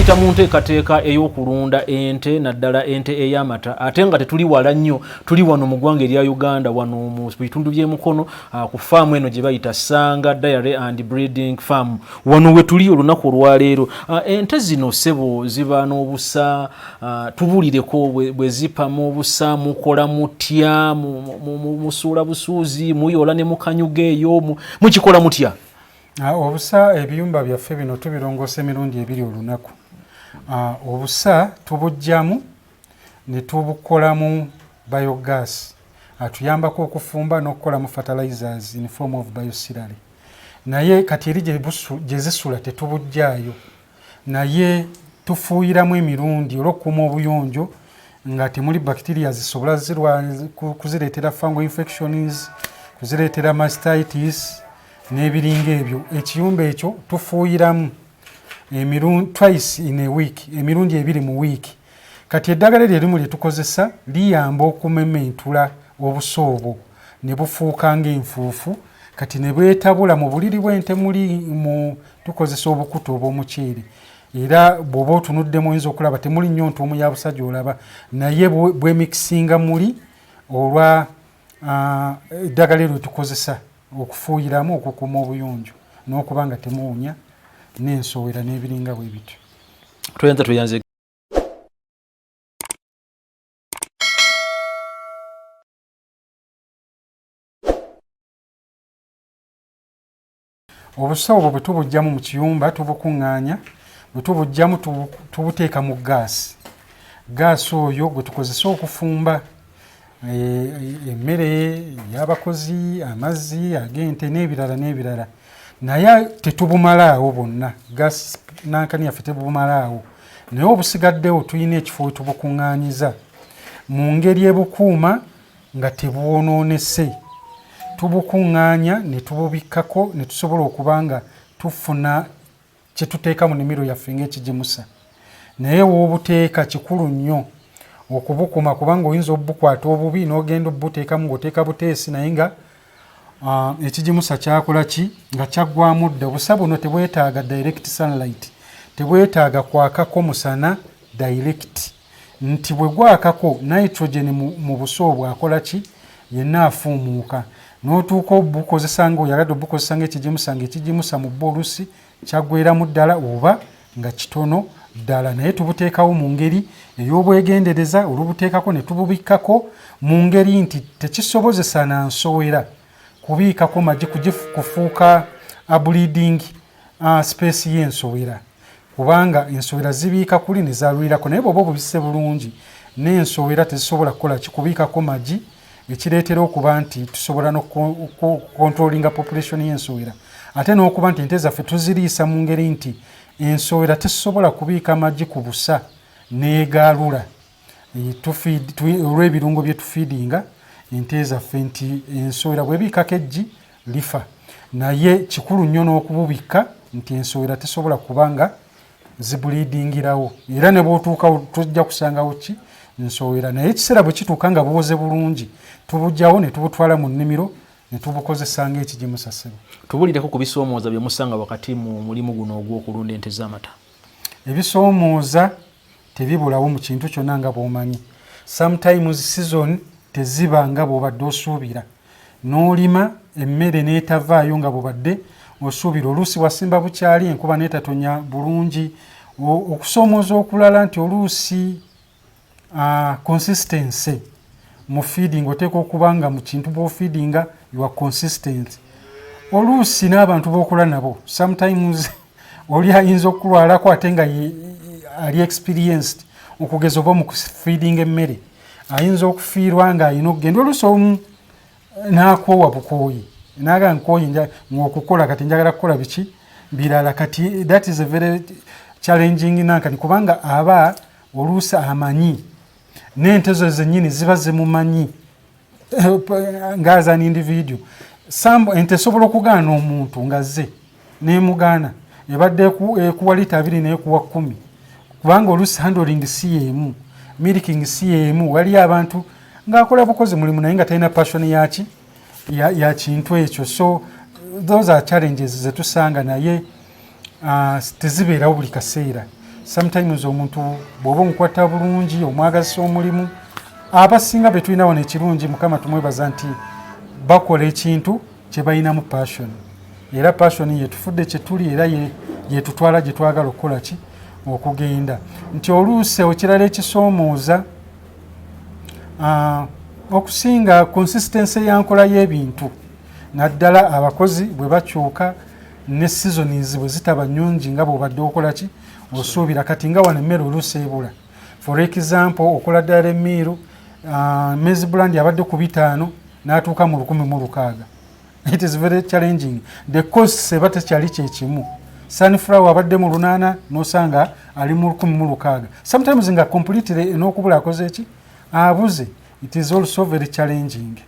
tuyita mu nteekateeka ey'okulunda ente naddala ente ey'amata ate nga tetuli wala nnyo tuli wano mu ggwanga erya Uganda wano mu bitundu by'emukono ku faamu eno gye bayita Sanga Dairy and Breeding Farm wano we tuli olunaku olwaleero. Ente zino ssebo ziba n'obusa tubuulireko bwe zipamu obusa mukola mutya musuula busuuzi muyoola ne mukanyuga eyo mukikola mutya? Obusa ebiyumba byaffe bino tubirongosa emirundi ebiri olunaku. Obusa tubujjamu ne tubukolamu biogas atuyambako okufumba n'okukolamu fertilizers in form of biocereal. Naye kati eri gye zisula tetubujjaayo, naye tufuuyiramu emirundi olw'okukuuma obuyonjo nga temuli bacteria zisobola kuzireetera fungal infections, kuzireetera mastitis n'ebiringa ebyo. Ekiyumba ekyo tufuuyiramu twice in a week, emirundi ebiri mu wiiki. Kati eddagala erimu lye tukozesa liyamba okumementula obusa obwo ne bufuuka ng'enfuufu kati ne bwetabula mu buliri bw'ente tukozesa obukuta obw'omuceere era bw'oba otunuddemu oyinza okulaba temuli nnyo ntuumu ya busa gy'olaba naye bwemikisinga muli olwa eddagala eryo tukozesa okufuuyiramu okukuuma obuyonjo n'okuba nga temuwunya n'ensowera n'ebiringa bwe bityo. Tuyanze obusa obwo bwe tubujjamu mu kiyumba tubukuŋŋaanya, bwe tubujjamu tubuteeka mu gaasi. Gaasi oyo gwe tukozesa okufumba emmere y'abakozi, amazzi ag'ente n'ebirala n'ebirala. Naye tetubumalaawo bwonna, gaasi nankani yaffe tebubumalaawo. Naye obusigaddewo tulina ekifo we tubukuŋŋaanyiza mu ngeri ebukuuma nga tebuwonoonese. Tubukuŋŋaanya ne tububikkako ne tusobola okuba nga tufuna kye tuteeka mu nnimiro yaffe ng'ekigimusa. Naye w'obuteeka kikulu nnyo okubukuma kubanga oyinza obukwata obubi n'ogenda obuteekamu ng'oteeka buteesi naye nga ekigimusa kyakola ki nga kyaggwamu dda. Obusa buno tebwetaaga direct sunlight, tebwetaaga kwakako musana direct, nti bwe gwakako nitrogen mu busa obwo akola ki yenna afuumuuka. N'otuuka obukozesa ng'oyagadde obukozesa ng'ekigimusa ng'ekigimusa mu oluusi kyaggweeramu ddala oba nga kitono ddala. Naye tubuteekawo mu ngeri ey'obwegendereza olubuteekako ne tububikkako mu ngeri nti tekisobozesa na nsowera kubiikako magi kufuuka bleeding space y'ensowera kubanga ensowera zibiika kuli ne zalulirako. Naye bw'oba obubisse bulungi n'ensowera tezisobola kukola kikubiikako magi ekireetera okuba nti tusobola n'okukontrolinga population y'ensowera. Ate n'okuba nti ente zaffe tuziriisa mu ngeri nti ensowera tesobola kubiika magi ku busa n'egalula olw'ebirungo bye tufiidinga ente zaffe nti ensowera bwebiikako eggi lifa. Naye kikulu nnyo n'okububikka nti ensowera tesobola kuba nga zibuliidingirawo era ne bw'otuukawo tujja kusangawo ki nsowera. Naye ekiseera bwe kituuka nga buwoze bulungi tubujjawo ne tubutwala mu nnimiro ne tubukozesa ng'ekigimusa ssebo. Tubuulireko ku bisoomooza bye musanga wakati mu mulimu guno ogw'okulunda ente z'amata. Ebisoomooza tebibulawo mu kintu kyonna nga bw'omanyi. Sometimes season teziba nga bw'obadde osuubira, n'olima emmere n'etavaayo nga bw'obadde osuubira. Oluusi wasimba bukyali enkuba n'etatonya bulungi. Okusoomooza okulala nti oluusi consistency mu feeding oteeka okuba nga mu kintu bw'ofeedinga you are consistent. Oluusi n'abantu b'okola nabo sometimes oli ayinza okulwalako ate nga ali experienced okugeza oba mu feeding emmere ayinza okufiirwa nga alina okugenda oluusi omu n'akoowa bukooyi naga nkooyi ng'okukola kati njagala kukola biki birala. Kati that is a very challenging nankani kubanga aba oluusi amanyi n'ente zo zennyini ziba zimumanyi ng'aza an individual. Ente sobola okugaana omuntu nga zze n'emugaana ebadde ekuwa lita 2 n'ekuwa 10 kubanga oluusi handling si yeemu, milking si yeemu. Wali abantu ng'akola bukozi mulimu naye nga talina passion ya kintu ekyo. So those are challenges ze tusanga naye tezibeerawo buli kaseera. sometimes omuntu bw'oba omukwata bulungi omwagazisa omulimu abasinga be tulina wano ekirungi mukama tumwebaza nti bakola ekintu kye balinamu passion era passion yetufudde kye tuli era yetutwala gye twagala okukola ki okugenda nti oluusi ekirala ekisoomooza okusinga consistency yankola y'ebintu naddala abakozi bwe bakyuka ne seasons bwe zitaba nnyungi nga bw'obadde okola ki osuubira kati nga wano emmere oluusi ebula for example okola ddala emmiiru maize brand abadde ku 5 n'atuuka mu 1,600 it is very challenging the cost eba tekyali kyekimu sunflower abadde mu 8 n'osanga ali mu 1,600 sometimes nga completely n'okubula akoze eki abuze it is also very challenging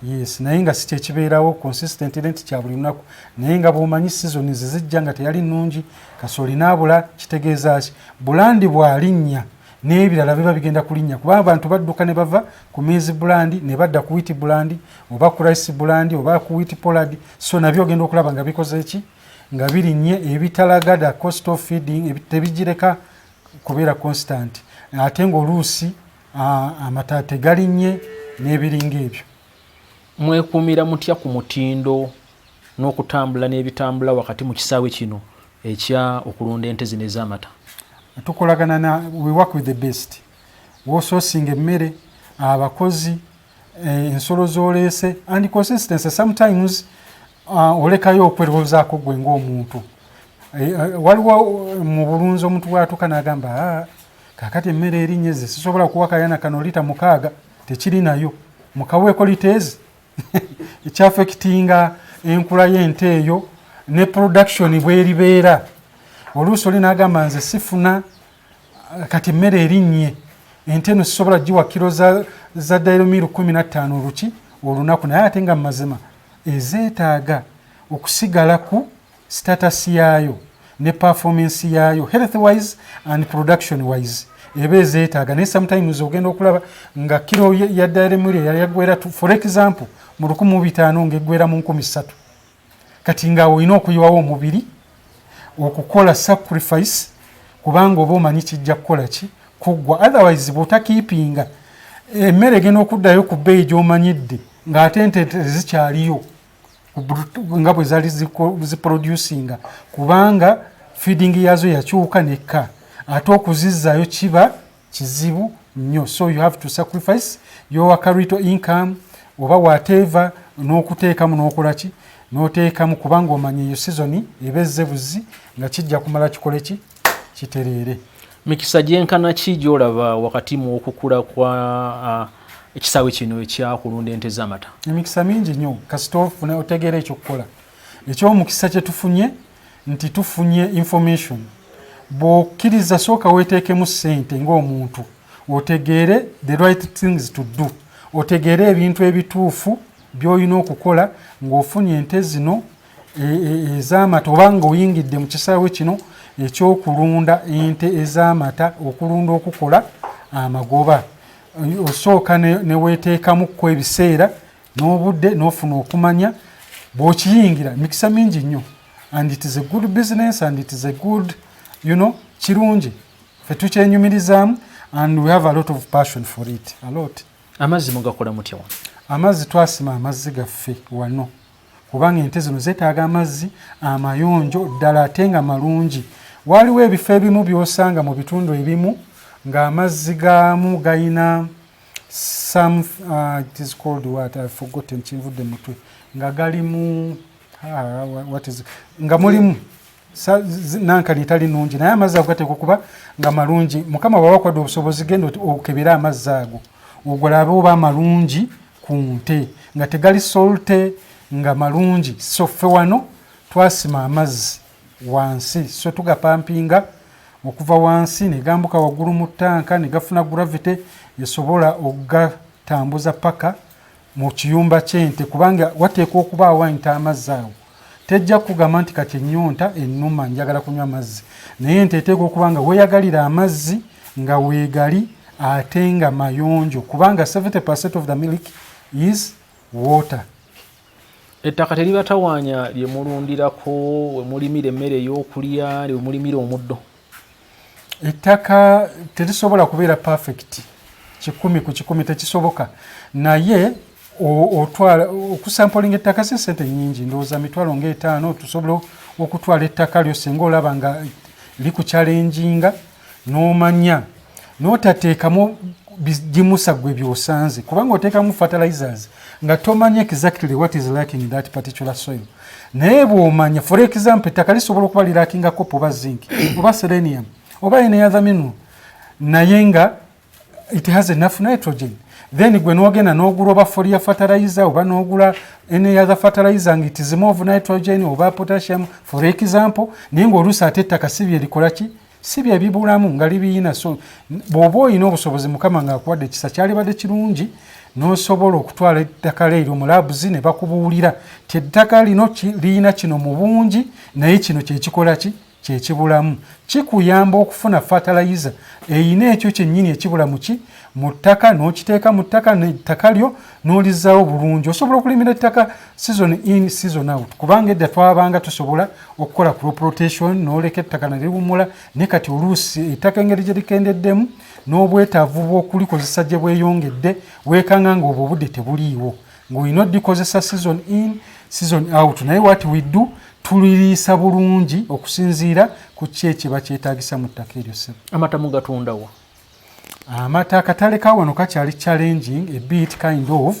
yes naye nga si kyekibeerawo consistent nti kya buli lunaku naye nga bw'omanyi season zijja nga teyali nnungi kasooli n'abula kitegeeza ki bulandi bw'alinnya n'ebirala biba bigenda kulinnya kuba abantu badduka ne bava ku maize brand ne badda ku wheat brand oba ku rice brand oba ku wheat pollard so nabyo ogenda okulaba nga bikoze ki nga birinnye ebitalagada cost of feeding tebigireka kubeera constant ate ng'oluusi amata tegalinnye n'ebiringa ebyo. Mwekuumira mutya ku mutindo n'okutambula n'ebitambula wakati mu kisaawe kino ekya okulunda ente zino ez'amata? Tukolagana na we work with the best wososinga emmere abakozi ensolo z'oleese and consistency sometimes olekayo okwerozaako gwe ng'omuntu waliwo mu bulunzi omuntu bw'atuuka n'agamba kakati emmere erinnya ze sisobola kuwa kayana kano lita 6 tekiri nayo mukaweeko liteezi ekyafekitinga enkula y'ente eyo ne production bweribeera oluusi oli n'agamba nze sifuna kati emmere erinnye ente eno sisobola giwa kiro za dairomiru 15 oluki olunaku naye ate nga mazima ezeetaaga okusigala ku status yaayo ne performance yaayo health wise and production wise eba ezeetaaga naye sometimes ogenda okulaba nga kiro ya dairomiru yagwera for example mu 1500 ng'eggwera mu 3,000 kati nga olina okuyiwawo omubiri okukola sacrifice kubanga oba omanyi kijja kukola ki kuggwa otherwise bw'otakiipinga emmere egenda okuddayo ku bbeeyi gy'omanyidde ng'ate ente zikyaliyo nga bwe zaali ziproducinga kubanga feeding yazo yakyuka nekka ate okuzizzaayo kiba kizibu nnyo so you have to sacrifice your capital income oba whatever n'okuteekamu n'okola ki n'oteekamu kubanga omanya eyo season ebezze buzi nga kijja kumala kikole ki kitereere. Mikisa gyenkana ki gy'olaba wakati mu okukula kwa ekisaawe kino ekyakulunda ente z'amata? Emikisa mingi nnyo kasita ofune otegeera ekyokukola ekyomukisa kye tufunye nti tufunye information bw'okkiriza sooka weeteekemu ssente ng'omuntu otegeere the right things to do otegeere ebintu ebituufu by'olina okukola ng'ofunye ente zino ez'amata oba ng'oyingidde mu kisaawe kino ekyokulunda ente ez'amata okulunda okukola amagoba osooka ne weeteekamu ku ebiseera n'obudde n'ofuna okumanya bw'okiyingira mikisa mingi nnyo and it is a good business and it is a good kirungi ffe tukyenyumirizaamu and we have a lot of passion for it a lot. Amazzi mugakola mutya wano? Amazzi twasima amazzi gaffe wano kubanga ente zino zeetaaga amazzi amayonjo ddala ate nga malungi. Waliwo ebifo ebimu by'osanga mu bitundu ebimu ng'amazzi gaamu gayina some it is called what I forgotten kinvudde mutwe nga galimu what is nga mulimu nankani tali nungi naye amazzi ago gateekwa okuba nga malungi. Mukama bw'abawadde obusobozi genda okebera amazzi ago ogulabe oba malungi ku nte nga tegali solte nga malungi. So ffe wano twasima amazzi wansi so tugapampinga okuva wansi ne gambuka waggulu mu ttanka ne gafuna gravity esobola okugatambuza paka mu kiyumba ky'ente kubanga wateekwa okubaawo ente amazzi awo tejja kugamba nti kati ennyonta ennuma njagala kunywa amazzi naye ente eteekwa okuba nga weeyagalira amazzi nga weegali ate nga mayonjo kubanga 70% of the milk is water. Ettaka teribatawaanya lye mulundirako we mulimira emmere ey'okulya lye mulimira omuddo? ettaka terisobola kubeera perfect 100 tekisoboka naye otwala okusampolinga ettaka si sente nyingi ndowooza mitwalo nga 5 tusobola okutwala ettaka lyo singa olaba nga likuchalenjinga n'omanya n'otateekamu bigimusa gwe byosanze kubanga oteekamu fertilizers nga tomanya exactly what is lacking in that particular soil naye bw'omanya for example ettaka lisobola okuba lirakinga copper oba zinc oba selenium oba any other mineral naye nga it has enough nitrogen then gwe n'ogenda n'ogula oba foliar fertilizer oba n'ogula any other fertilizer nga it is more of nitrogen oba potassium for example naye ng'oluusi ate ettaka si bye likola ki si bye bibulamu nga libiina so bw'oba olina obusobozi mukama ng'akuwadde ekisa kyalibadde kirungi n'osobola okutwala ettaka leero mu labuzi ne bakubuulira ti ettaka lino liyina kino mu bungi naye kino kyekikola ki kyekibulamu kikuyamba okufuna fertilizer eyina ekyo kyennyini ekibula muki mu ttaka n'okiteeka mu ttaka n'ettaka lyo n'olizaawo bulungi osobola okulimira ettaka season in season out kubanga edda twabanga tusobola okukola crop rotation n'oleka ettaka ne liwumula ne kati oluusi ettaka engeri gye likendeddemu n'obwetaavu bw'okulikozesa gye bweyongedde weekanga ng'obwo obudde tebuliiwo ng'olina oddikozesa season in season out naye what we do tuliriisa bulungi okusinziira ku kyekiba kyetaagisa mu ttaka eryo sebo. Amata mugatundawa? Amata akatale ka wano kakyali challenging a bit kind of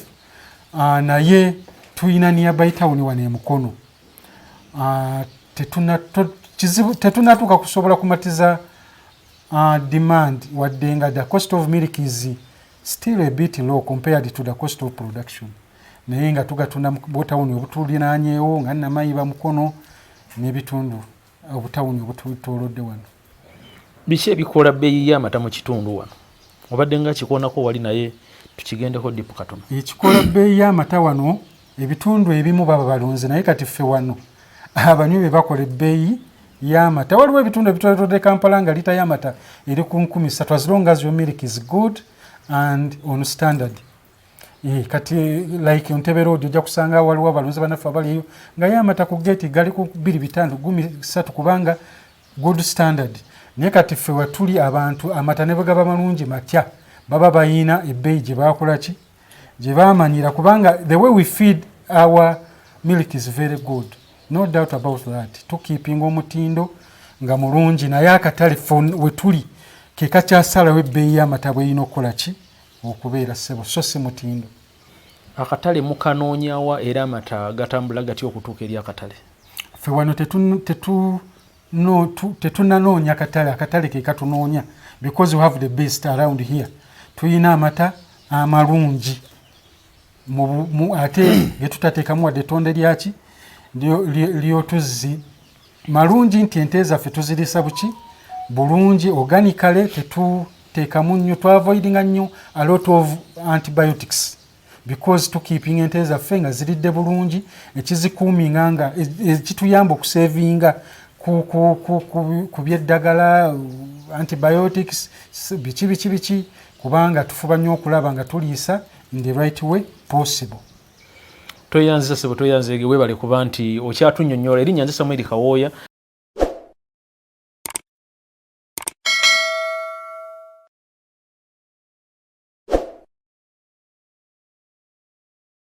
naye tuyina nearby town wano e Mukono tetunatuuka kusobola kumatiza demand wadde nga the cost of milk is still a bit low compared to the cost of production naye nga tugatunda butawuni obutulinaanyeewo nga Namayiba Mukono n'ebitundu obutawuni obutulodde wano. Biki ebikola bbeeyi y'amata mu kitundu wano obadde nga kikoonako wali naye tukigendeko dipu katono? Ekikola bbeeyi y'amata wano ebitundu ebimu baba balunzi naye kati ffe wano abanywi be bakola ebbeeyi y'amata waliwo ebitundu ebitwalidde Kampala nga lita y'amata eri ku 13 as long as your milk is good and on standard. Kati like Ontebbe Road ojja kusanga waliwo abalunzi banaffe abaliyo nga y'amata ku gate gali ku 2-5-13 kubanga good standard naye kati ffe watuli abantu amata ne bagaba malungi matya baba bayina ebbeeyi gye bakola ki gye bamanyira kubanga the way we feed our milk is very good no doubt about that tukeepinga omutindo nga mulungi naye akatale we tuli ke kakyasalawo ebbeeyi y'amata bweyina okukola ki okubeera ssebo so si mutindo. Akatale mukanoonyawa era amata gatambula gati okutuuka eri akatale? Ffe wano tetunanoonya akatale ke katunoonya because we have the best around here. Tuyina amata amalungi ate getutateekamu wadde ettonde lyaki lyotuzzi malungi nti ente zaffe tuzirisa buki bulungi organically tetuteekamu nnyo twavoidinga nnyo a lot of antibiotics because tukeeping ente zaffe nga ziridde bulungi ekizikuuminga nga ekituyamba okusevinga ku byeddagala antibiotics biki kubanga tufuba nnyo okulaba nga tuliisa in the right way possible. Toyanziza sebo toyanzege webale kuba nti okyatunnyonnyola erinnya nze Samuel Kawooya